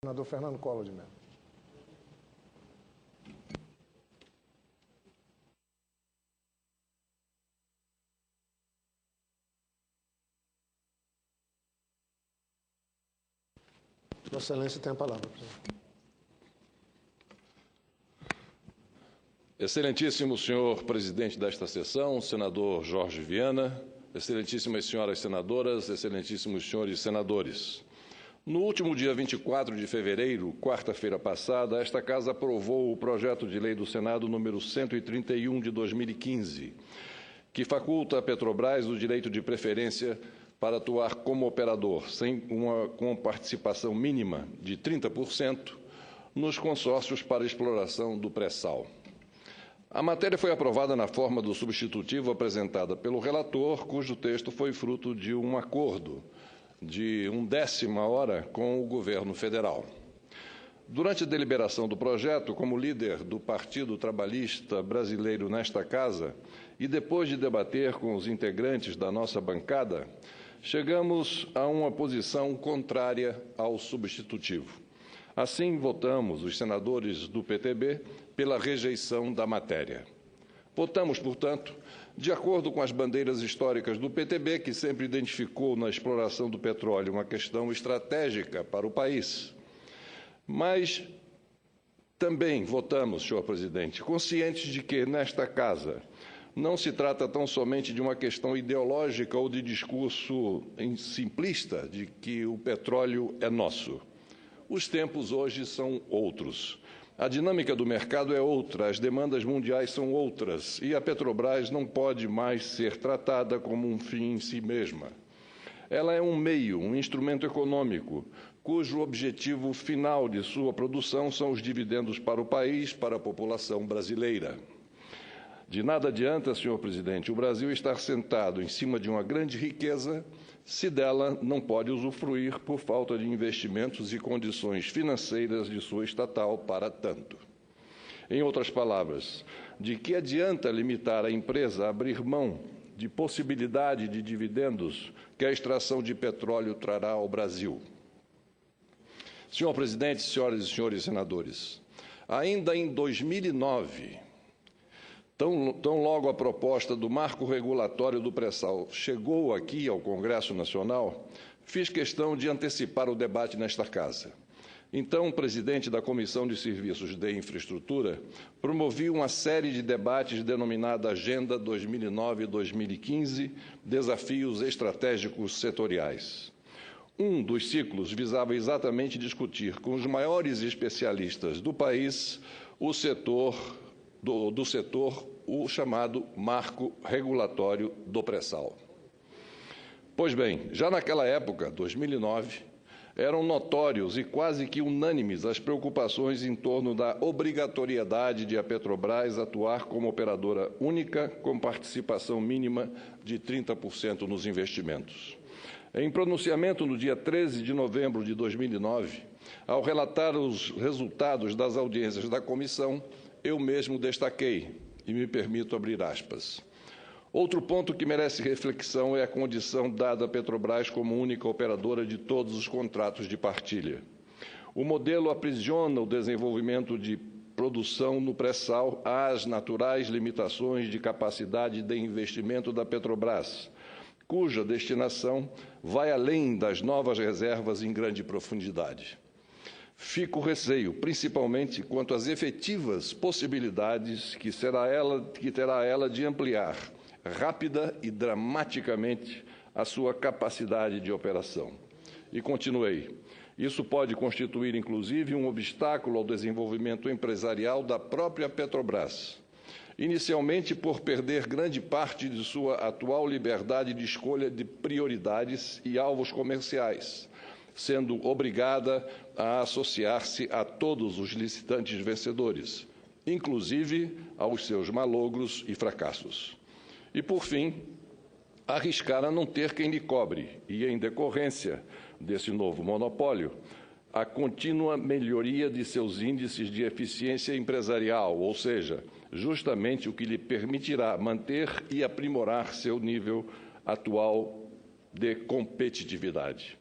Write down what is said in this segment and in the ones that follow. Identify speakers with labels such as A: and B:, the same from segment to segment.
A: Senador Fernando Collor de Mello. Vossa Excelência tem a palavra, presidente.
B: Excelentíssimo senhor presidente desta sessão, senador Jorge Viana, excelentíssimas senhoras senadoras, excelentíssimos senhores senadores. No último dia 24 de fevereiro, quarta-feira passada, esta Casa aprovou o projeto de lei do Senado número 131 de 2015, que faculta a Petrobras o direito de preferência para atuar como operador, com participação mínima de 30% nos consórcios para exploração do pré-sal. A matéria foi aprovada na forma do substitutivo apresentada pelo relator, cujo texto foi fruto de um acordo de 1/10 hora com o governo federal. Durante a deliberação do projeto, como líder do Partido Trabalhista Brasileiro nesta Casa, e depois de debater com os integrantes da nossa bancada, chegamos a uma posição contrária ao substitutivo. Assim, votamos, os senadores do PTB, pela rejeição da matéria. Votamos, portanto, de acordo com as bandeiras históricas do PTB, que sempre identificou na exploração do petróleo uma questão estratégica para o país. Mas também votamos, senhor presidente, conscientes de que, nesta Casa, não se trata tão somente de uma questão ideológica ou de discurso simplista de que o petróleo é nosso. Os tempos hoje são outros. A dinâmica do mercado é outra, as demandas mundiais são outras, e a Petrobras não pode mais ser tratada como um fim em si mesma. Ela é um meio, um instrumento econômico, cujo objetivo final de sua produção são os dividendos para o país, para a população brasileira. De nada adianta, senhor presidente, o Brasil estar sentado em cima de uma grande riqueza se dela não pode usufruir por falta de investimentos e condições financeiras de sua estatal para tanto. Em outras palavras, de que adianta limitar a empresa a abrir mão de possibilidade de dividendos que a extração de petróleo trará ao Brasil? Senhor presidente, senhoras e senhores senadores, ainda em 2009, Tão logo a proposta do marco regulatório do pré-sal chegou aqui ao Congresso Nacional, fiz questão de antecipar o debate nesta Casa. Então, presidente da Comissão de Serviços de Infraestrutura, promovi uma série de debates denominada Agenda 2009-2015, Desafios Estratégicos Setoriais. Um dos ciclos visava exatamente discutir com os maiores especialistas do país o setor, o chamado marco regulatório do pré-sal. Pois bem, já naquela época, 2009, eram notórios e quase que unânimes as preocupações em torno da obrigatoriedade de a Petrobras atuar como operadora única com participação mínima de 30% nos investimentos. Em pronunciamento no dia 13 de novembro de 2009, ao relatar os resultados das audiências da comissão, eu mesmo destaquei, e me permito abrir aspas. Outro ponto que merece reflexão é a condição dada à Petrobras como única operadora de todos os contratos de partilha. O modelo aprisiona o desenvolvimento de produção no pré-sal às naturais limitações de capacidade de investimento da Petrobras, cuja destinação vai além das novas reservas em grande profundidade. Fico receio, principalmente quanto às efetivas possibilidades que terá ela de ampliar rápida e dramaticamente a sua capacidade de operação. E continuei. Isso pode constituir, inclusive, um obstáculo ao desenvolvimento empresarial da própria Petrobras, inicialmente por perder grande parte de sua atual liberdade de escolha de prioridades e alvos comerciais, sendo obrigada a associar-se a todos os licitantes vencedores, inclusive aos seus malogros e fracassos. E, por fim, arriscar a não ter quem lhe cobre e, em decorrência desse novo monopólio, a contínua melhoria de seus índices de eficiência empresarial, ou seja, justamente o que lhe permitirá manter e aprimorar seu nível atual de competitividade.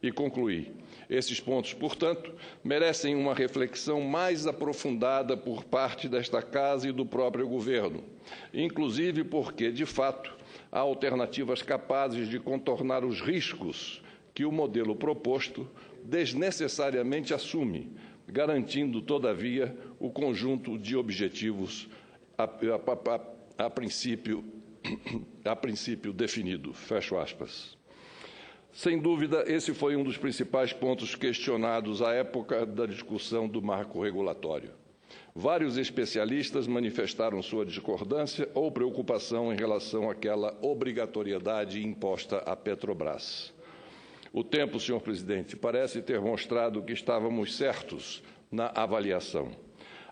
B: E concluí, Esses pontos, portanto, merecem uma reflexão mais aprofundada por parte desta Casa e do próprio governo, inclusive porque, de fato, há alternativas capazes de contornar os riscos que o modelo proposto desnecessariamente assume, garantindo, todavia, o conjunto de objetivos a princípio definido. Fecho aspas. Sem dúvida, esse foi um dos principais pontos questionados à época da discussão do marco regulatório. Vários especialistas manifestaram sua discordância ou preocupação em relação àquela obrigatoriedade imposta à Petrobras. O tempo, senhor presidente, parece ter mostrado que estávamos certos na avaliação.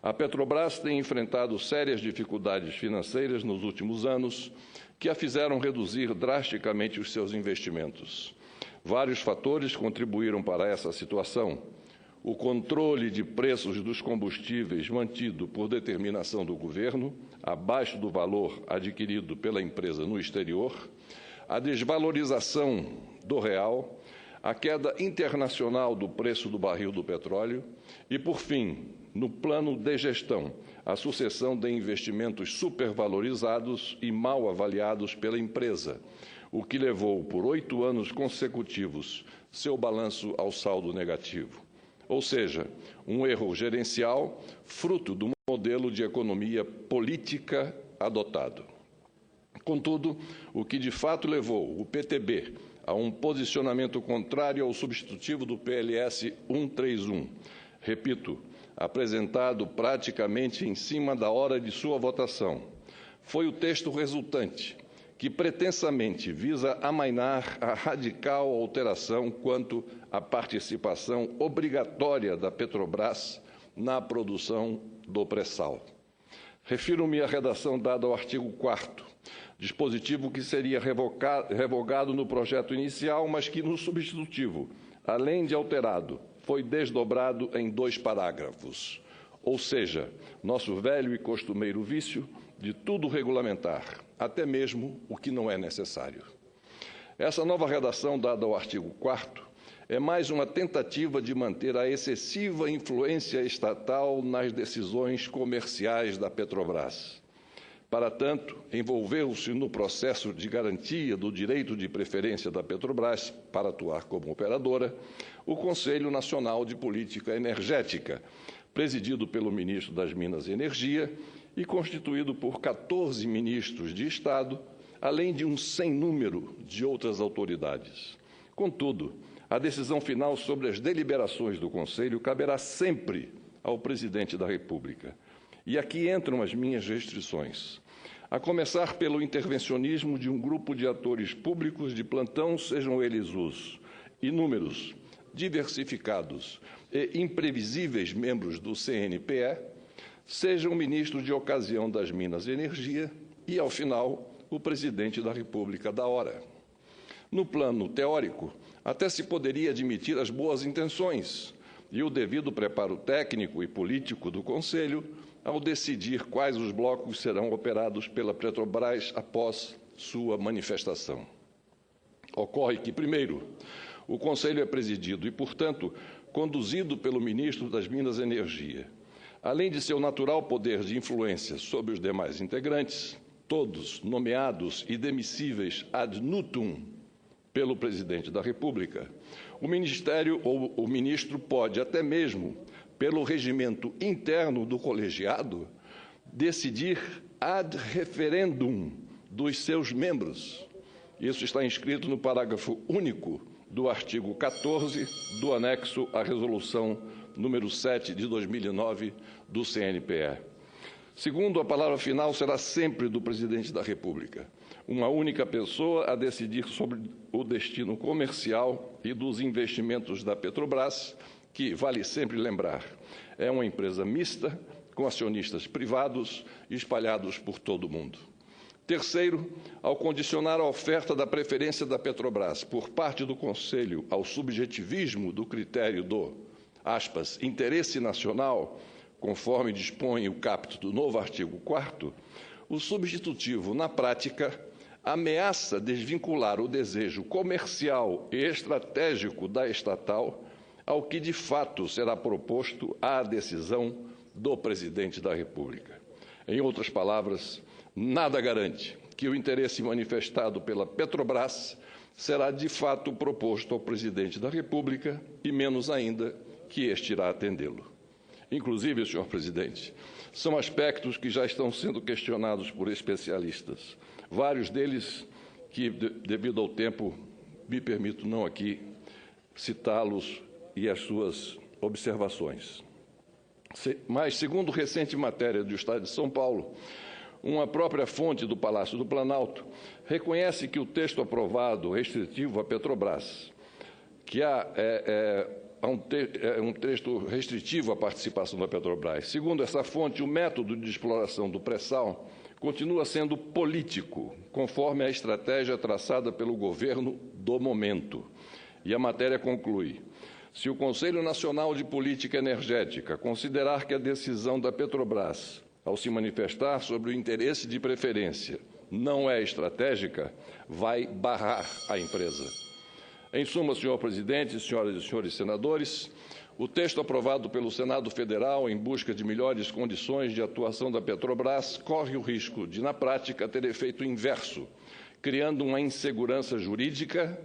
B: A Petrobras tem enfrentado sérias dificuldades financeiras nos últimos anos que a fizeram reduzir drasticamente os seus investimentos. Vários fatores contribuíram para essa situação. O controle de preços dos combustíveis mantido por determinação do governo, abaixo do valor adquirido pela empresa no exterior, a desvalorização do real, a queda internacional do preço do barril do petróleo e, por fim, no plano de gestão, a sucessão de investimentos supervalorizados e mal avaliados pela empresa, o que levou, por 8 anos consecutivos, seu balanço ao saldo negativo. Ou seja, um erro gerencial fruto do modelo de economia política adotado. Contudo, o que de fato levou o PTB a um posicionamento contrário ao substitutivo do PLS 131, repito, apresentado praticamente em cima da hora de sua votação, foi o texto resultante, que pretensamente visa amainar a radical alteração quanto à participação obrigatória da Petrobras na produção do pré-sal. Refiro-me à redação dada ao artigo 4º, dispositivo que seria revogado no projeto inicial, mas que no substitutivo, além de alterado, foi desdobrado em 2 parágrafos, ou seja, nosso velho e costumeiro vício de tudo regulamentar, até mesmo o que não é necessário. Essa nova redação dada ao artigo 4º é mais uma tentativa de manter a excessiva influência estatal nas decisões comerciais da Petrobras. Para tanto, envolveu-se no processo de garantia do direito de preferência da Petrobras para atuar como operadora o Conselho Nacional de Política Energética, presidido pelo ministro das Minas e Energia e constituído por 14 ministros de Estado, além de um sem número de outras autoridades. Contudo, a decisão final sobre as deliberações do Conselho caberá sempre ao Presidente da República. E aqui entram as minhas restrições. A começar pelo intervencionismo de um grupo de atores públicos de plantão, sejam eles os inúmeros, diversificados e imprevisíveis membros do CNPE, sejam o ministro de ocasião das Minas e Energia e, ao final, o Presidente da República da hora. No plano teórico, até se poderia admitir as boas intenções e o devido preparo técnico e político do Conselho ao decidir quais os blocos serão operados pela Petrobras após sua manifestação. Ocorre que, primeiro, o Conselho é presidido e, portanto, conduzido pelo ministro das Minas e Energia. Além de seu natural poder de influência sobre os demais integrantes, todos nomeados e demissíveis ad nutum pelo Presidente da República, o Ministério ou o ministro pode, até mesmo pelo regimento interno do colegiado, decidir ad referendum dos seus membros. Isso está inscrito no parágrafo único do artigo 14 do anexo à Resolução número 7 de 2009 do CNPE. Segundo, a palavra final será sempre do Presidente da República, uma única pessoa a decidir sobre o destino comercial e dos investimentos da Petrobras, que, vale sempre lembrar, é uma empresa mista, com acionistas privados espalhados por todo o mundo. Terceiro, ao condicionar a oferta da preferência da Petrobras por parte do Conselho ao subjetivismo do critério do, aspas, interesse nacional, conforme dispõe o caput do novo artigo 4º, o substitutivo, na prática, ameaça desvincular o desejo comercial e estratégico da estatal ao que de fato será proposto à decisão do Presidente da República. Em outras palavras, nada garante que o interesse manifestado pela Petrobras será de fato proposto ao Presidente da República e menos ainda que este irá atendê-lo. Inclusive, senhor presidente, são aspectos que já estão sendo questionados por especialistas, vários deles que, devido ao tempo, me permito não aqui citá-los e as suas observações. Mas, segundo recente matéria do Estado de São Paulo, uma própria fonte do Palácio do Planalto reconhece que o texto aprovado restritivo à Petrobras, que um texto restritivo à participação da Petrobras. Segundo essa fonte, o método de exploração do pré-sal continua sendo político, conforme a estratégia traçada pelo governo do momento. E a matéria conclui: se o Conselho Nacional de Política Energética considerar que a decisão da Petrobras, ao se manifestar sobre o interesse de preferência, não é estratégica, vai barrar a empresa. Em suma, senhor presidente, senhoras e senhores senadores, o texto aprovado pelo Senado Federal em busca de melhores condições de atuação da Petrobras corre o risco de, na prática, ter efeito inverso, criando uma insegurança jurídica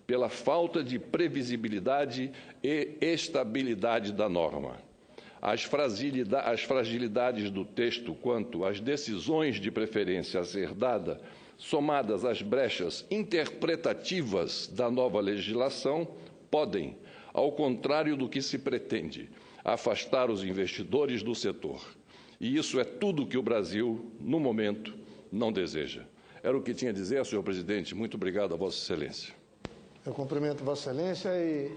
B: pela falta de previsibilidade e estabilidade da norma. As fragilidades do texto quanto às decisões de preferência a ser dada, somadas às brechas interpretativas da nova legislação, podem, ao contrário do que se pretende, afastar os investidores do setor. E isso é tudo que o Brasil, no momento, não deseja. Era o que tinha a dizer, senhor presidente. Muito obrigado a Vossa Excelência.
A: Eu cumprimento Vossa Excelência e